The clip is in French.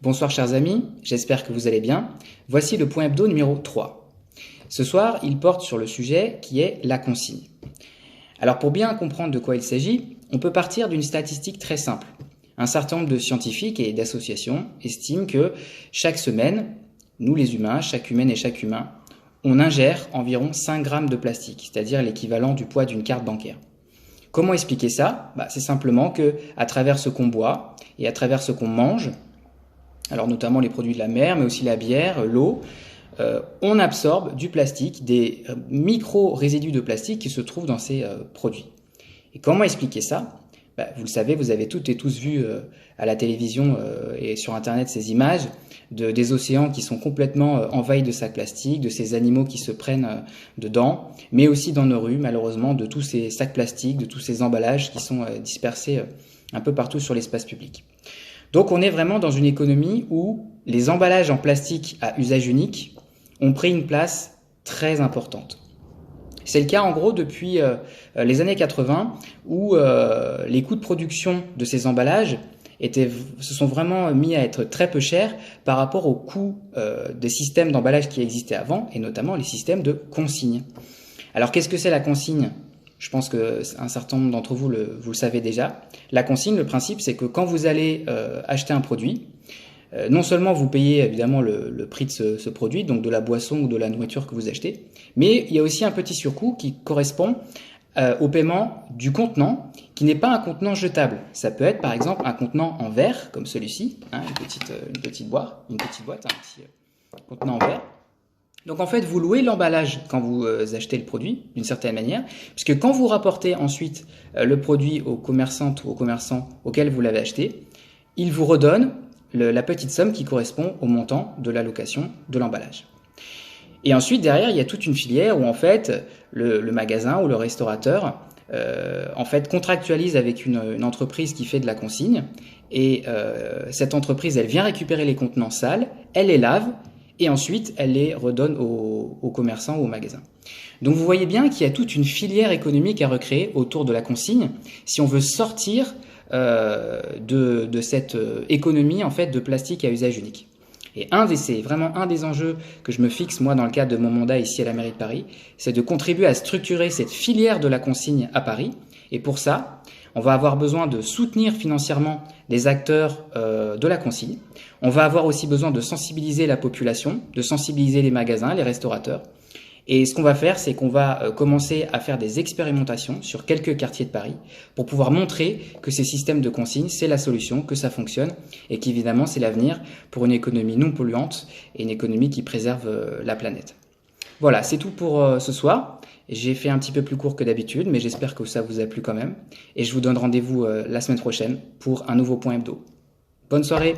Bonsoir chers amis, j'espère que vous allez bien. Voici le point hebdo numéro 3. Ce soir, il porte sur le sujet qui est la consigne. Alors pour bien comprendre de quoi il s'agit, on peut partir d'une statistique très simple. Un certain nombre de scientifiques et d'associations estiment que chaque semaine, nous les humains, chaque humaine et chaque humain, on ingère environ 5 grammes de plastique, c'est-à-dire l'équivalent du poids d'une carte bancaire. Comment expliquer ça ? C'est simplement que à travers ce qu'on boit et à travers ce qu'on mange, alors notamment les produits de la mer, mais aussi la bière, l'eau, on absorbe du plastique, des micro-résidus de plastique qui se trouvent dans ces produits. Et comment expliquer ça ? Vous le savez, vous avez toutes et tous vu à la télévision et sur Internet ces images des océans qui sont complètement envahis de sacs plastiques, de ces animaux qui se prennent dedans, mais aussi dans nos rues, malheureusement, de tous ces sacs plastiques, de tous ces emballages qui sont dispersés un peu partout sur l'espace public. Donc on est vraiment dans une économie où les emballages en plastique à usage unique ont pris une place très importante. C'est le cas en gros depuis les années 80 où les coûts de production de ces emballages se sont vraiment mis à être très peu chers par rapport aux coûts des systèmes d'emballage qui existaient avant et notamment les systèmes de consigne. Alors qu'est-ce que c'est la consigne ? Je pense qu'un certain nombre d'entre vous le savez déjà. La consigne, le principe, c'est que quand vous allez acheter un produit, non seulement vous payez évidemment le prix de ce produit, donc de la boisson ou de la nourriture que vous achetez, mais il y a aussi un petit surcoût qui correspond au paiement du contenant, qui n'est pas un contenant jetable. Ça peut être par exemple un contenant en verre, comme celui-ci, une petite boîte, un petit contenant en verre. Donc en fait, vous louez l'emballage quand vous achetez le produit, d'une certaine manière, puisque quand vous rapportez ensuite le produit aux commerçantes ou aux commerçants auxquels vous l'avez acheté, ils vous redonnent la petite somme qui correspond au montant de la location de l'emballage. Et ensuite, derrière, il y a toute une filière où en fait, le magasin ou le restaurateur en fait contractualise avec une entreprise qui fait de la consigne, et cette entreprise, elle vient récupérer les contenants sales, elle les lave, et ensuite, elle les redonne aux commerçants ou aux magasins. Donc vous voyez bien qu'il y a toute une filière économique à recréer autour de la consigne si on veut sortir de cette économie en fait de plastique à usage unique. Et c'est vraiment un des enjeux que je me fixe moi dans le cadre de mon mandat ici à la mairie de Paris, c'est de contribuer à structurer cette filière de la consigne à Paris. Et pour ça, on va avoir besoin de soutenir financièrement les acteurs de la consigne. On va avoir aussi besoin de sensibiliser la population, de sensibiliser les magasins, les restaurateurs. Et ce qu'on va faire, c'est qu'on va commencer à faire des expérimentations sur quelques quartiers de Paris pour pouvoir montrer que ces systèmes de consigne, c'est la solution, que ça fonctionne et qu'évidemment, c'est l'avenir pour une économie non polluante et une économie qui préserve la planète. Voilà, c'est tout pour ce soir. J'ai fait un petit peu plus court que d'habitude, mais j'espère que ça vous a plu quand même. Et je vous donne rendez-vous la semaine prochaine pour un nouveau point hebdo. Bonne soirée!